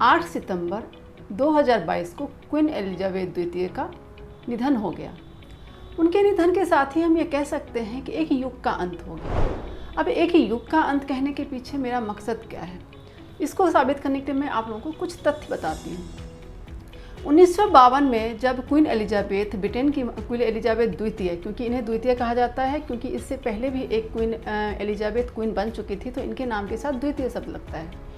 8 सितंबर 2022 को queen Elizabeth द्वितीय का निधन हो गया। उनके निधन के साथ ही हम ये कह सकते हैं कि एक युग का अंत हो गया। अब एक युग का अंत कहने के पीछे मेरा मकसद क्या है, इसको साबित करने के लिए मैं आप लोगों को कुछ तथ्य बताती हूँ। 1952 में जब क्वीन एलिजाबेथ, ब्रिटेन की क्वीन एलिजाबेथ द्वितीय, क्योंकि इन्हें द्वितीय कहा जाता है क्योंकि इससे पहले भी एक क्वीन एलिजाबेथ क्वीन बन चुकी थी, तो इनके नाम के साथ द्वितीय शब्द लगता है।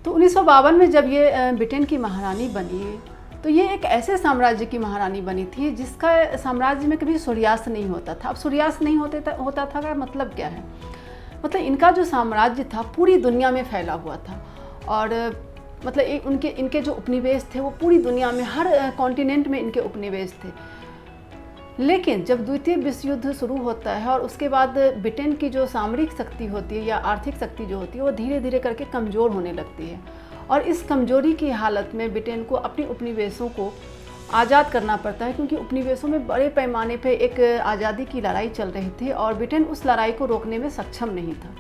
तो 1952 में जब ये ब्रिटेन की महारानी बनी, तो ये एक ऐसे साम्राज्य की महारानी बनी थी जिसका साम्राज्य में कभी सूर्यास्त नहीं होता था। अब सूर्यास्त नहीं होता था का मतलब क्या है, मतलब इनका जो साम्राज्य था पूरी दुनिया में फैला हुआ था, और मतलब इनके जो उपनिवेश थे वो पूरी दुनिया में, हर कॉन्टिनेंट में इनके उपनिवेश थे। लेकिन जब द्वितीय विश्व युद्ध शुरू होता है और उसके बाद ब्रिटेन की जो सामरिक शक्ति होती है या आर्थिक शक्ति जो होती है वो धीरे धीरे करके कमज़ोर होने लगती है, और इस कमज़ोरी की हालत में ब्रिटेन को अपने उपनिवेशों को आज़ाद करना पड़ता है, क्योंकि उपनिवेशों में बड़े पैमाने पे एक आज़ादी की लड़ाई चल रही थी और ब्रिटेन उस लड़ाई को रोकने में सक्षम नहीं था।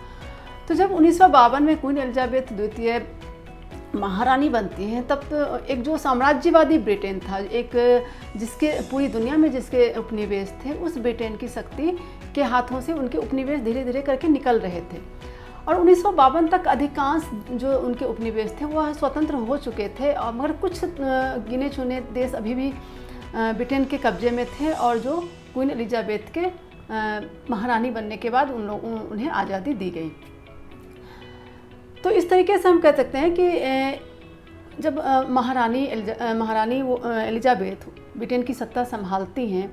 तो जब 1952 में क्वीन एलिजाबेथ द्वितीय महारानी बनती हैं, तब तो एक जो साम्राज्यवादी ब्रिटेन था, एक जिसके पूरी दुनिया में जिसके उपनिवेश थे, उस ब्रिटेन की शक्ति के हाथों से उनके उपनिवेश धीरे धीरे करके निकल रहे थे। और 1952 तक अधिकांश जो उनके उपनिवेश थे वह स्वतंत्र हो चुके थे, और मगर कुछ गिने चुने देश अभी भी ब्रिटेन के कब्जे में थे, और जो क्वीन एलिजाबेथ के महारानी बनने के बाद उन्हें आज़ादी दी गई। तो इस तरीके से हम कह सकते हैं कि जब महारानी एलिजाबेथ ब्रिटेन की सत्ता संभालती हैं,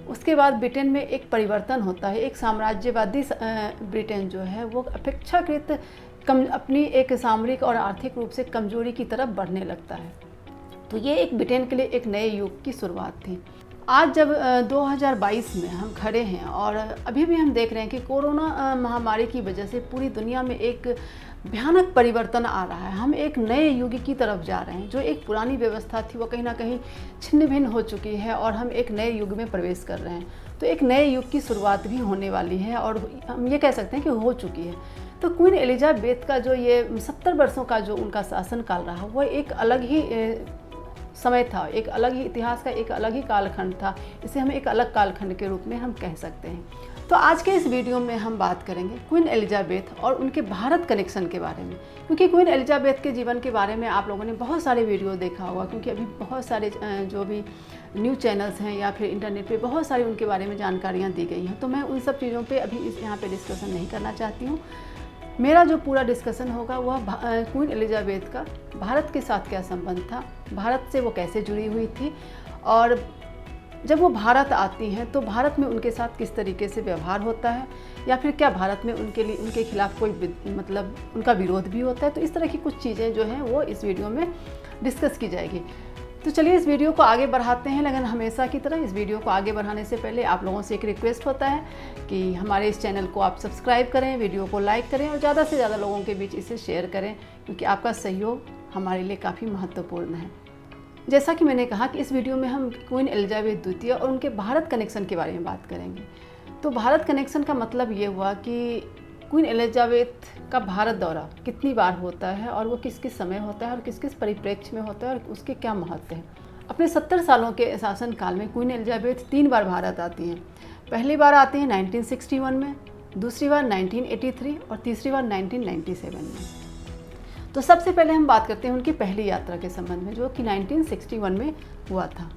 उसके बाद ब्रिटेन में एक परिवर्तन होता है। एक साम्राज्यवादी ब्रिटेन जो है वो अपेक्षाकृत अपनी एक सामरिक और आर्थिक रूप से कमजोरी की तरफ बढ़ने लगता है। तो ये एक ब्रिटेन के लिए एक नए युग की शुरुआत थी। आज जब 2022 में हम खड़े हैं और अभी भी हम देख रहे हैं कि कोरोना महामारी की वजह से पूरी दुनिया में एक भयानक परिवर्तन आ रहा है। हम एक नए युग की तरफ जा रहे हैं। जो एक पुरानी व्यवस्था थी वो कहीं ना कहीं छिन्न भिन्न हो चुकी है और हम एक नए युग में प्रवेश कर रहे हैं। तो एक नए युग की शुरुआत भी होने वाली है और हम ये कह सकते हैं कि हो चुकी है। तो क्वीन एलिजाबेथ का जो ये 70 वर्षों का जो उनका शासनकाल रहा, वह एक अलग ही समय था, एक अलग ही इतिहास का एक अलग ही कालखंड था। इसे हम एक अलग कालखंड के रूप में हम कह सकते हैं। तो आज के इस वीडियो में हम बात करेंगे क्वीन एलिजाबेथ और उनके भारत कनेक्शन के बारे में, क्योंकि क्वीन एलिजाबेथ के जीवन के बारे में आप लोगों ने बहुत सारे वीडियो देखा होगा, क्योंकि अभी बहुत सारे जो भी न्यूज़ चैनल्स हैं या फिर इंटरनेट पे बहुत सारी उनके बारे में जानकारियाँ दी गई हैं। तो मैं उन सब चीज़ों पर अभी यहाँ पर डिस्कशन नहीं करना चाहती हूँ। मेरा जो पूरा डिस्कशन होगा वह क्वीन एलिजाबेथ का भारत के साथ क्या संबंध था, भारत से वो कैसे जुड़ी हुई थी, और जब वो भारत आती हैं तो भारत में उनके साथ किस तरीके से व्यवहार होता है, या फिर क्या भारत में उनके खिलाफ कोई मतलब उनका विरोध भी होता है। तो इस तरह की कुछ चीज़ें जो हैं वो इस वीडियो में डिस्कस की जाएगी। तो चलिए इस वीडियो को आगे बढ़ाते हैं। लेकिन हमेशा की तरह इस वीडियो को आगे बढ़ाने से पहले आप लोगों से एक रिक्वेस्ट होता है कि हमारे इस चैनल को आप सब्सक्राइब करें, वीडियो को लाइक करें और ज़्यादा से ज़्यादा लोगों के बीच इसे शेयर करें, क्योंकि आपका सहयोग हमारे लिए काफ़ी महत्वपूर्ण है। जैसा कि मैंने कहा कि इस वीडियो में हम क्वीन एलिजाबेथ द्वितीय और उनके भारत कनेक्शन के बारे में बात करेंगे। तो भारत कनेक्शन का मतलब ये हुआ कि क्वीन एलिजाबेथ का भारत दौरा कितनी बार होता है और वो किस किस समय होता है और किस किस परिप्रेक्ष्य में होता है और उसके क्या महत्व है। अपने 70 सालों के शासनकाल में क्वीन एलिजाबेथ 3 बार भारत आती हैं। पहली बार आती हैं 1961 में, दूसरी बार 1983 और तीसरी बार 1997 में। तो सबसे पहले हम बात करते हैं उनकी पहली यात्रा के संबंध में, जो कि 1961 में हुआ था।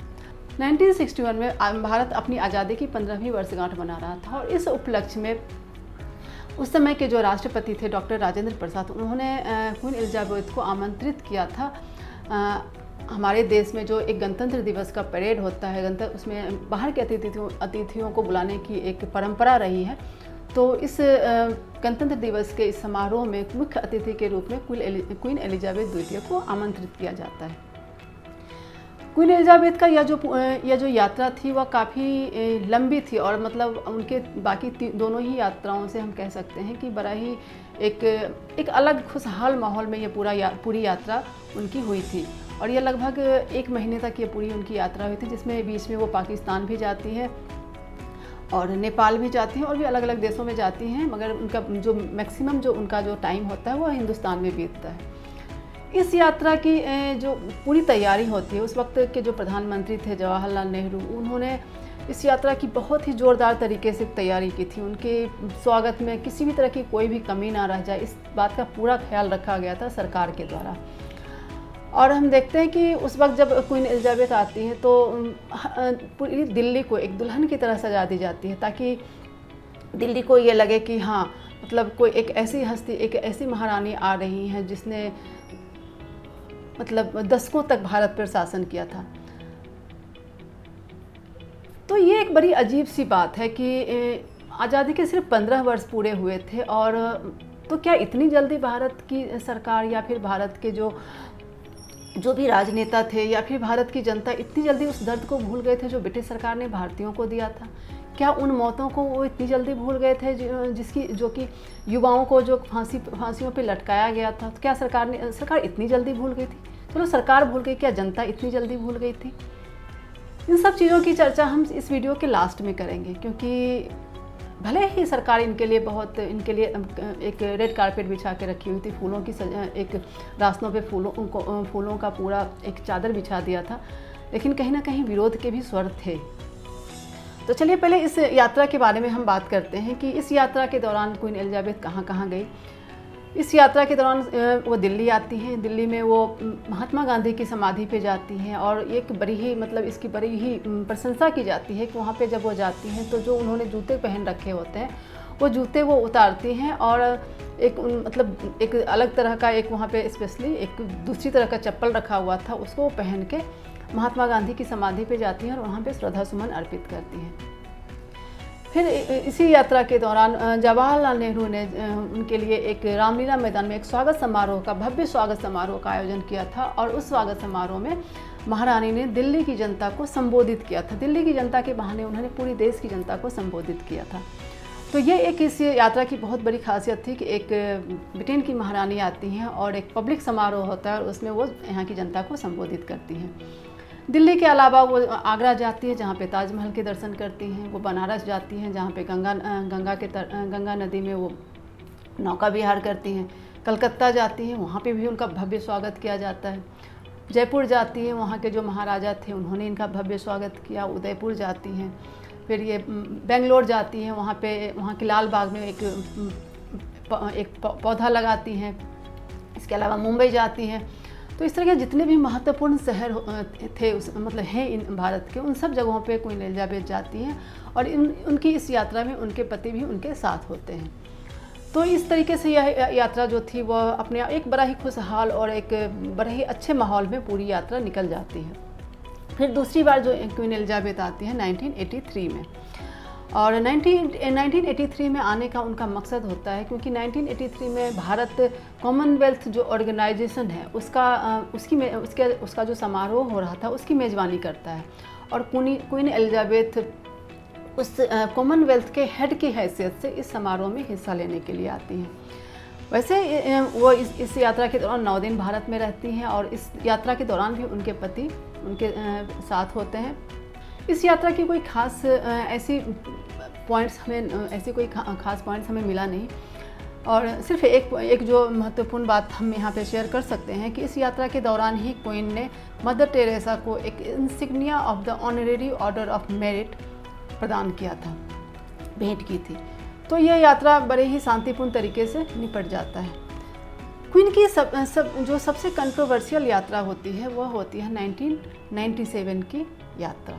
1961 में भारत अपनी आज़ादी की 15वीं वर्षगांठ मना रहा था, और इस उपलक्ष्य में उस समय के जो राष्ट्रपति थे डॉक्टर राजेंद्र प्रसाद, उन्होंने क्वीन एलिजाबेथ को आमंत्रित किया था। हमारे देश में जो एक गणतंत्र दिवस का परेड होता है, उसमें बाहर के अतिथियों को बुलाने की एक परंपरा रही है। तो इस गणतंत्र दिवस के इस समारोह में मुख्य अतिथि के रूप में क्वीन एलिजाबेथ द्वितीय को आमंत्रित किया जाता है। क्वीन एलिजाबेथ का यह जो यात्रा थी वह काफ़ी लंबी थी, और मतलब उनके बाकी दोनों ही यात्राओं से हम कह सकते हैं कि बड़ा ही एक अलग खुशहाल माहौल में ये पूरी यात्रा उनकी हुई थी। और यह लगभग 1 महीने तक ये पूरी उनकी यात्रा हुई थी, जिसमें बीच में वो पाकिस्तान भी जाती है और नेपाल भी जाती हैं और भी अलग अलग देशों में जाती हैं, मगर उनका जो मैक्सिमम जो उनका जो टाइम होता है वो हिंदुस्तान में बीतता है। इस यात्रा की जो पूरी तैयारी होती है, उस वक्त के जो प्रधानमंत्री थे जवाहरलाल नेहरू, उन्होंने इस यात्रा की बहुत ही ज़ोरदार तरीके से तैयारी की थी। उनके स्वागत में किसी भी तरह की कोई भी कमी ना रह जाए, इस बात का पूरा ख्याल रखा गया था सरकार के द्वारा। और हम देखते हैं कि उस वक्त जब क्वीन एलिजाबेथ आती हैं तो पूरी दिल्ली को एक दुल्हन की तरह सजा दी जाती है, ताकि दिल्ली को ये लगे कि हाँ, मतलब कोई एक ऐसी हस्ती, एक ऐसी महारानी आ रही हैं जिसने मतलब दशकों तक भारत पर शासन किया था। तो ये एक बड़ी अजीब सी बात है कि आज़ादी के सिर्फ 15 वर्ष पूरे हुए थे, और तो क्या इतनी जल्दी भारत की सरकार या फिर भारत के जो भी राजनेता थे या फिर भारत की जनता इतनी जल्दी उस दर्द को भूल गए थे जो ब्रिटिश सरकार ने भारतीयों को दिया था? क्या उन मौतों को वो इतनी जल्दी भूल गए थे जो कि युवाओं को जो फांसियों पे लटकाया गया था? तो क्या सरकार इतनी जल्दी भूल गई थी? चलो सरकार भूल गई, क्या जनता इतनी जल्दी भूल गई थी? इन सब चीज़ों की चर्चा हम इस वीडियो के लास्ट में करेंगे, क्योंकि भले ही सरकार इनके लिए एक रेड कारपेट बिछा के रखी हुई थी, फूलों की एक रास्तों पे फूलों का पूरा एक चादर बिछा दिया था, लेकिन कहीं ना कहीं विरोध के भी स्वर थे। तो चलिए पहले इस यात्रा के बारे में हम बात करते हैं कि इस यात्रा के दौरान क्वीन एलिजाबेथ कहाँ कहाँ गई। इस यात्रा के दौरान वो दिल्ली आती हैं। दिल्ली में वो महात्मा गांधी की समाधि पे जाती हैं, और एक बड़ी ही इसकी बड़ी ही प्रशंसा की जाती है कि वहाँ पे जब वो जाती हैं तो जो उन्होंने जूते पहन रखे होते हैं वो जूते वो उतारती हैं, और एक अलग तरह का एक वहाँ पे स्पेशली एक दूसरी तरह का चप्पल रखा हुआ था, उसको पहन के महात्मा गांधी की समाधि पे जाती हैं और वहाँ पे श्रद्धा सुमन अर्पित करती हैं। फिर इसी यात्रा के दौरान जवाहरलाल नेहरू ने उनके लिए एक रामलीला मैदान में एक भव्य स्वागत समारोह का आयोजन किया था, और उस स्वागत समारोह में महारानी ने दिल्ली की जनता को संबोधित किया था। दिल्ली की जनता के बहाने उन्होंने पूरी देश की जनता को संबोधित किया था। तो ये इस यात्रा की बहुत बड़ी खासियत थी कि एक ब्रिटेन की महारानी आती हैं और एक पब्लिक समारोह होता है, और उसमें वो यहाँ की जनता को संबोधित करती हैं। दिल्ली के अलावा वो आगरा जाती है, जहाँ पे ताजमहल के दर्शन करती हैं। वो बनारस जाती हैं, जहाँ पे गंगा नदी में वो नौका विहार करती हैं। कलकत्ता जाती हैं, वहाँ पे भी उनका भव्य स्वागत किया जाता है। जयपुर जाती हैं, वहाँ के जो महाराजा थे उन्होंने इनका भव्य स्वागत किया। उदयपुर जाती हैं। फिर ये बेंगलोर जाती हैं, वहाँ के लाल बाग में एक पौधा लगाती हैं। इसके अलावा मुंबई जाती हैं। तो इस तरह के जितने भी महत्वपूर्ण शहर थे हैं इन भारत के, उन सब जगहों पे क्वीन एलिजाबेथ जाती हैं, और उनकी इस यात्रा में उनके पति भी उनके साथ होते हैं। तो इस तरीके से यह यात्रा जो थी वह अपने एक बड़ा ही खुशहाल और एक बड़े ही अच्छे माहौल में पूरी यात्रा निकल जाती है। फिर दूसरी बार जो क्वीन एलिजाबेथ आती है 1983 में, और 1983 में आने का उनका मकसद होता है क्योंकि 1983 में भारत कॉमनवेल्थ जो ऑर्गेनाइजेशन है उसका जो समारोह हो रहा था उसकी मेज़बानी करता है, और क्वीन एलिजाबेथ उस कॉमनवेल्थ के हेड की हैसियत से इस समारोह में हिस्सा लेने के लिए आती हैं। वैसे वो इस यात्रा के दौरान 9 दिन भारत में रहती हैं, और इस यात्रा के दौरान भी उनके पति उनके साथ होते हैं। इस यात्रा की कोई खास कोई खास पॉइंट्स हमें मिला नहीं, और सिर्फ एक जो महत्वपूर्ण बात हम यहाँ पे शेयर कर सकते हैं कि इस यात्रा के दौरान ही क्वीन ने मदर टेरेसा को एक insignia of the honorary order of merit प्रदान किया था, भेंट की थी। तो यह यात्रा बड़े ही शांतिपूर्ण तरीके से निपट जाता है। क्वीन की जो सबसे कंट्रोवर्शियल यात्रा होती है वह होती है 1997 की यात्रा।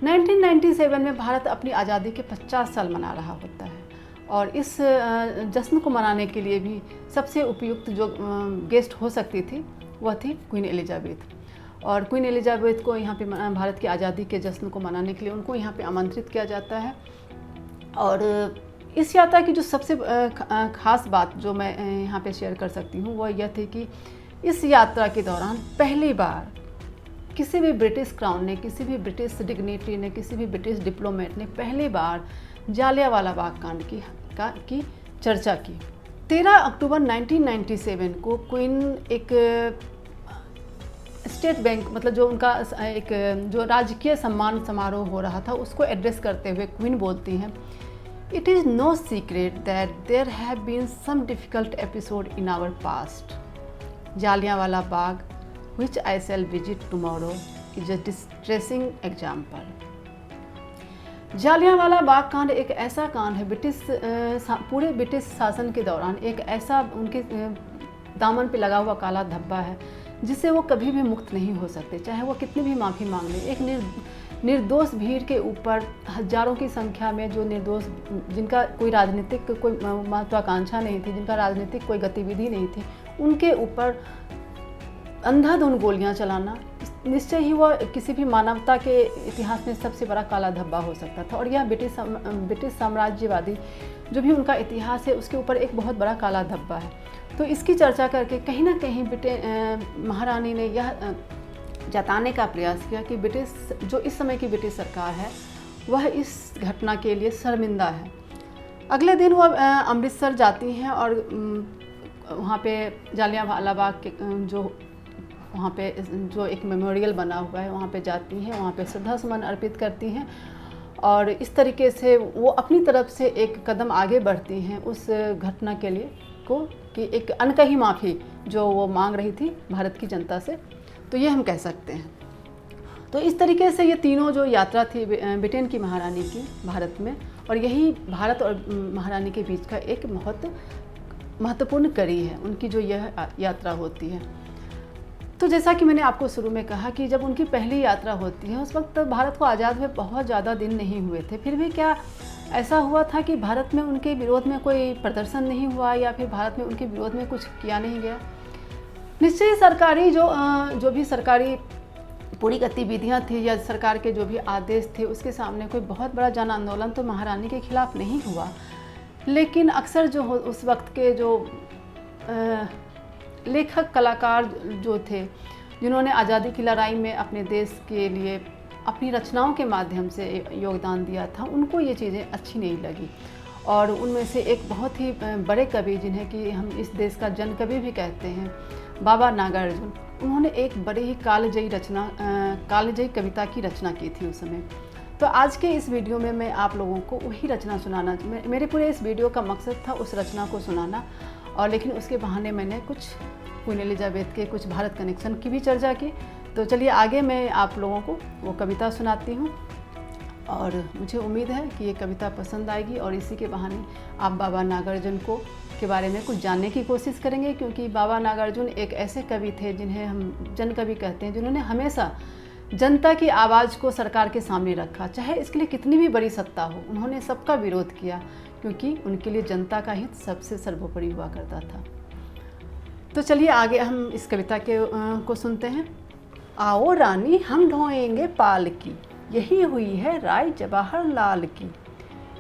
1997 में भारत अपनी आज़ादी के 50 साल मना रहा होता है, और इस जश्न को मनाने के लिए भी सबसे उपयुक्त जो गेस्ट हो सकती थी वह थी क्वीन एलिजाबेथ। और क्वीन एलिजाबेथ को यहाँ पे भारत की आज़ादी के जश्न को मनाने के लिए उनको यहाँ पे आमंत्रित किया जाता है। और इस यात्रा की जो सबसे ख़ास बात जो मैं यहाँ पे शेयर कर सकती हूँ वह यह थी कि इस यात्रा के दौरान पहली बार किसी भी ब्रिटिश क्राउन ने, किसी भी ब्रिटिश डिग्निटरी ने, किसी भी ब्रिटिश डिप्लोमेट ने पहली बार जालियांवाला बाग कांड की चर्चा की। 13 अक्टूबर 1997 को क्वीन एक स्टेट बैंक जो उनका एक जो राजकीय सम्मान समारोह हो रहा था उसको एड्रेस करते हुए क्वीन बोलती हैं, "It is no secret that there have been some difficult episode in our past. Jallianwala Bagh, which I shall visit tomorrow, is a distressing example. Jallianwala Bagh कांड एक ऐसा कांड है पूरे ब्रिटिश शासन के दौरान एक ऐसा उनके दामन पे लगा हुआ काला धब्बा है जिससे वो कभी भी मुक्त नहीं हो सकते, चाहे वो कितनी भी माफ़ी मांग ले। एक निर्दोष भीड़ के ऊपर हजारों की संख्या में जो निर्दोष, जिनका कोई राजनीतिक कोई महत्वाकांक्षा नहीं थी, जिनका राजनीतिक कोई गतिविधि नहीं थी, उनके ऊपर अंधाधुंध गोलियां चलाना निश्चय ही वह किसी भी मानवता के इतिहास में सबसे बड़ा काला धब्बा हो सकता था। और यह ब्रिटिश साम्राज्यवादी जो भी उनका इतिहास है उसके ऊपर एक बहुत बड़ा काला धब्बा है। तो इसकी चर्चा करके कहीं ना कहीं महारानी ने यह जताने का प्रयास किया कि जो इस समय की ब्रिटिश सरकार है वह इस घटना के लिए शर्मिंदा है। अगले दिन वह अमृतसर जाती हैं और वहाँ पे जालियांवाला बाग के वहाँ पे जो एक मेमोरियल बना हुआ है वहाँ पे जाती हैं, वहाँ पे श्रद्धासुमन अर्पित करती हैं और इस तरीके से वो अपनी तरफ से एक कदम आगे बढ़ती हैं उस घटना के लिए कि एक अनकही माफ़ी जो वो मांग रही थी भारत की जनता से, तो ये हम कह सकते हैं। तो इस तरीके से ये तीनों जो यात्रा थी ब्रिटेन की महारानी की भारत में, और यही भारत और महारानी के बीच का एक बहुत महत्वपूर्ण कड़ी है उनकी जो यह यात्रा होती है। तो जैसा कि मैंने आपको शुरू में कहा कि जब उनकी पहली यात्रा होती है उस वक्त भारत को आज़ाद हुए बहुत ज़्यादा दिन नहीं हुए थे, फिर भी क्या ऐसा हुआ था कि भारत में उनके विरोध में कोई प्रदर्शन नहीं हुआ या फिर भारत में उनके विरोध में कुछ किया नहीं गया। निश्चय सरकारी जो भी सरकारी पूरी गतिविधियां थी या सरकार के जो भी आदेश थे उसके सामने कोई बहुत बड़ा जन आंदोलन तो महारानी के खिलाफ नहीं हुआ, लेकिन अक्सर जो उस वक्त के जो लेखक कलाकार जो थे जिन्होंने आज़ादी की लड़ाई में अपने देश के लिए अपनी रचनाओं के माध्यम से योगदान दिया था, उनको ये चीज़ें अच्छी नहीं लगी। और उनमें से एक बहुत ही बड़े कवि जिन्हें कि हम इस देश का जन कवि भी कहते हैं, बाबा नागार्जुन, उन्होंने एक बड़ी ही कालजयी कविता की रचना की थी उस समय। तो आज के इस वीडियो में मैं आप लोगों को वही रचना सुनाना, मेरे पूरे इस वीडियो का मकसद था उस रचना को सुनाना, और लेकिन उसके बहाने मैंने कुछ क्वीन एलिजाबेथ के कुछ भारत कनेक्शन की भी चर्चा की। तो चलिए आगे मैं आप लोगों को वो कविता सुनाती हूँ और मुझे उम्मीद है कि ये कविता पसंद आएगी और इसी के बहाने आप बाबा नागार्जुन के बारे में कुछ जानने की कोशिश करेंगे, क्योंकि बाबा नागार्जुन एक ऐसे कवि थे जिन्हें हम जन कवि कहते हैं, जिन्होंने हमेशा जनता की आवाज़ को सरकार के सामने रखा, चाहे इसके लिए कितनी भी बड़ी सत्ता हो। उन्होंने सबका विरोध किया क्योंकि उनके लिए जनता का हित सबसे सर्वोपरि हुआ करता था। तो चलिए आगे हम इस कविता को सुनते हैं। आओ रानी हम ढोएंगे पाल की, यही हुई है राय जवाहरलाल की।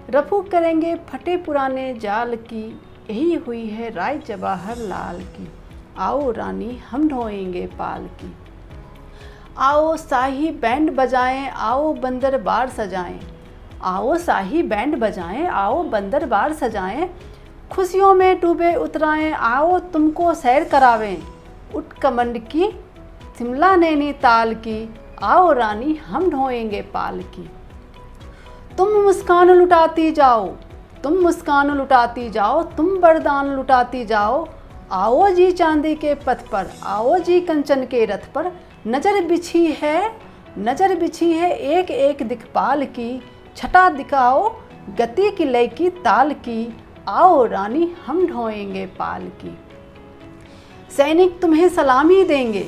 रफू करेंगे फटे पुराने जाल की, यही हुई है राय जवाहरलाल की। आओ रानी हम ढोएंगे पाल की। आओ शाही बैंड बजाएं, आओ बंदरबार सजाएं। आओ शाही बैंड बजाएं, आओ बंदरबार सजाएं। खुशियों में डूबे उतराएं, आओ तुमको सैर करावें। उठ कमंड की शिमला नैनीताल की, आओ रानी हम ढोएंगे पाल की। तुम मुस्कान लुटाती जाओ, तुम मुस्कान लुटाती जाओ, तुम वरदान लुटाती जाओ। आओ जी चांदी के पथ पर, आओ जी कंचन के रथ पर। नज़र बिछी है एक एक दिक्पाल की। छटा दिखाओ गति की लय की ताल की, आओ रानी हम ढोएंगे पाल की। सैनिक तुम्हें सलामी देंगे,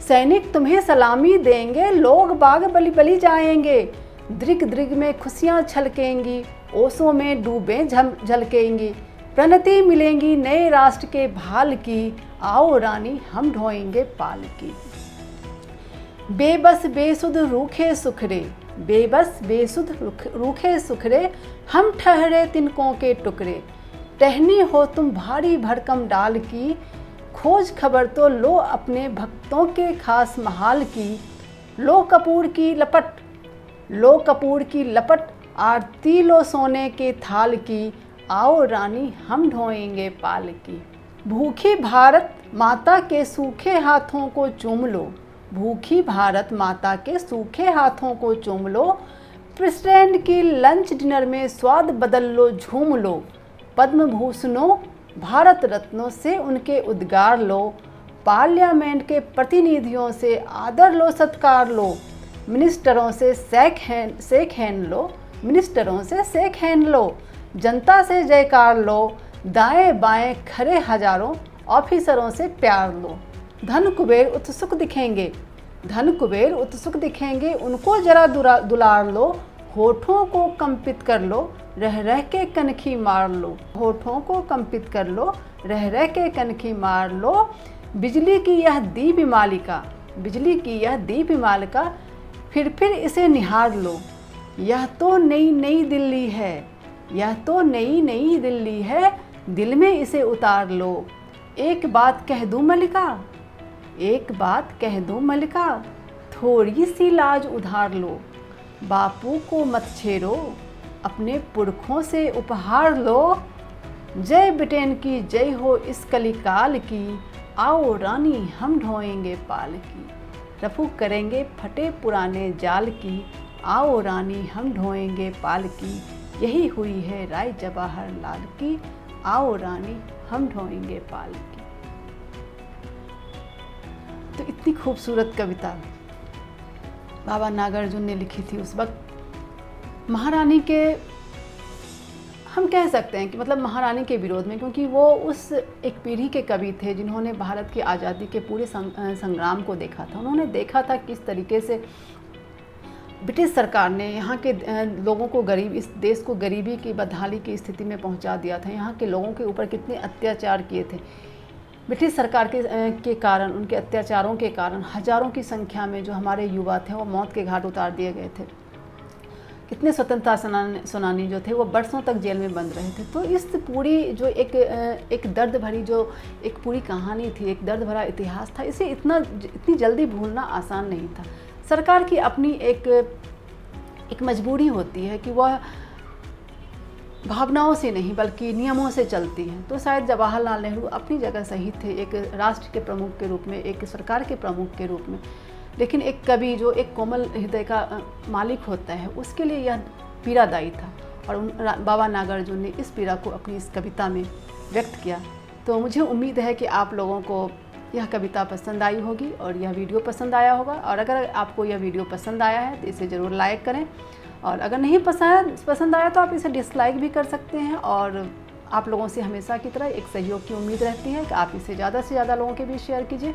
सैनिक तुम्हें सलामी देंगे। लोग बाग बलि बलि जाएंगे। दृग दृग में खुशियाँ छलकेंगी, ओसों में डूबें झलकेंगी। प्रणति मिलेंगी नए राष्ट्र के भाल की, आओ रानी हम ढोएंगे पाल की। बेबस बेसुध रूखे सुखरे, बेबस बेसुध रूखे सुखरे। हम ठहरे तिनकों के टुकड़े। टहनी हो तुम भारी भरकम डाल की। खोज खबर तो लो अपने भक्तों के खास महाल की। लो कपूर की लपट, लो कपूर की लपट। आरती लो सोने के थाल की, आओ रानी हम ढोएंगे पाल की। भूखी भारत माता के सूखे हाथों को चूम लो, भूखी भारत माता के सूखे हाथों को चूम लो। प्रेसिडेंट की लंच डिनर में स्वाद बदल लो, झूम लो। पद्म भूषणों भारत रत्नों से उनके उद्गार लो, पार्लियामेंट के प्रतिनिधियों से आदर लो, सत्कार लो, मिनिस्टरों से शेक हैंड लो, मिनिस्टरों से शेक हैंड लो, जनता से जयकार लो, दाएं बाएं खड़े हजारों ऑफिसरों से प्यार लो। धन कुबेर उत्सुक दिखेंगे, धन कुबेर उत्सुक दिखेंगे, उनको जरा दुलार लो, होठों को कंपित कर लो, रह रह के कनखी मार लो, होठों को कंपित कर लो, रह रह के कनखी मार लो। बिजली की यह दीपमालिका, बिजली की यह दीपमालिका, फिर इसे निहार लो। यह तो नई नई दिल्ली है, यह तो नई नई दिल्ली है, दिल में इसे उतार लो। एक बात कह दूं मलिका, एक बात कह दूं मलिका, थोड़ी सी लाज उधार लो। बापू को मत छेड़ो, अपने पुरखों से उपहार लो। जय ब्रिटेन की जय हो इस कलिकाल की, आओ रानी हम ढोएंगे पाल की। रफू करेंगे फटे पुराने जाल की, आओ रानी हम ढोएंगे पाल की। यही हुई है राय जवाहर लाल की, आओ रानी हम ढोएंगे पाल की। तो इतनी खूबसूरत कविता बाबा नागार्जुन ने लिखी थी उस वक्त महारानी के, हम कह सकते हैं कि मतलब महारानी के विरोध में, क्योंकि वो उस एक पीढ़ी के कवि थे जिन्होंने भारत की आज़ादी के पूरे संग्राम को देखा था। उन्होंने देखा था किस तरीके से ब्रिटिश सरकार ने यहाँ के लोगों को इस देश को गरीबी की बदहाली की स्थिति में पहुँचा दिया था। यहाँ के लोगों के ऊपर कितने अत्याचार किए थे। ब्रिटिश सरकार के कारण, उनके अत्याचारों के कारण हज़ारों की संख्या में जो हमारे युवा थे वो मौत के घाट उतार दिए गए थे। कितने स्वतंत्रता सेनानी जो थे वो बरसों तक जेल में बंद रहे थे। तो इस पूरी जो एक दर्द भरी जो एक पूरी कहानी थी, एक दर्द भरा इतिहास था, इसे इतनी जल्दी भूलना आसान नहीं था। सरकार की अपनी एक मजबूरी होती है कि वह भावनाओं से नहीं बल्कि नियमों से चलती हैं। तो शायद जवाहरलाल नेहरू अपनी जगह सही थे, एक राष्ट्र के प्रमुख के रूप में, एक सरकार के प्रमुख के रूप में। लेकिन एक कवि जो एक कोमल हृदय का मालिक होता है, उसके लिए यह पीड़ादायी था और बाबा नागार्जुन ने इस पीड़ा को अपनी इस कविता में व्यक्त किया। तो मुझे उम्मीद है कि आप लोगों को यह कविता पसंद आई होगी और यह वीडियो पसंद आया होगा। और अगर आपको यह वीडियो पसंद आया है तो इसे ज़रूर लाइक करें, और अगर नहीं पसंद आया तो आप इसे डिसलाइक भी कर सकते हैं। और आप लोगों से हमेशा की तरह एक सहयोग की उम्मीद रहती है कि आप इसे ज़्यादा से ज़्यादा लोगों के बीच शेयर कीजिए,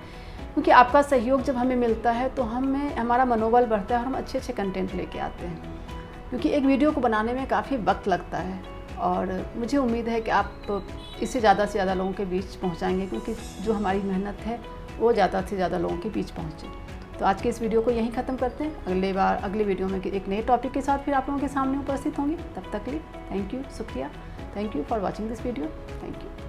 क्योंकि आपका सहयोग जब हमें मिलता है तो हमारा मनोबल बढ़ता है और हम अच्छे अच्छे कंटेंट लेके आते हैं। क्योंकि एक वीडियो को बनाने में काफ़ी वक्त लगता है और मुझे उम्मीद है कि आप इसे ज़्यादा से ज़्यादा लोगों के बीच पहुंचाएंगे, क्योंकि जो हमारी मेहनत है वो ज़्यादा से ज़्यादा लोगों के बीच पहुंचे। तो आज के इस वीडियो को यहीं ख़त्म करते हैं। अगले वीडियो में एक नए टॉपिक के साथ फिर आप लोगों के सामने उपस्थित होंगे। तब तक के लिए थैंक यू, शुक्रिया, thank you for watching this video, thank you.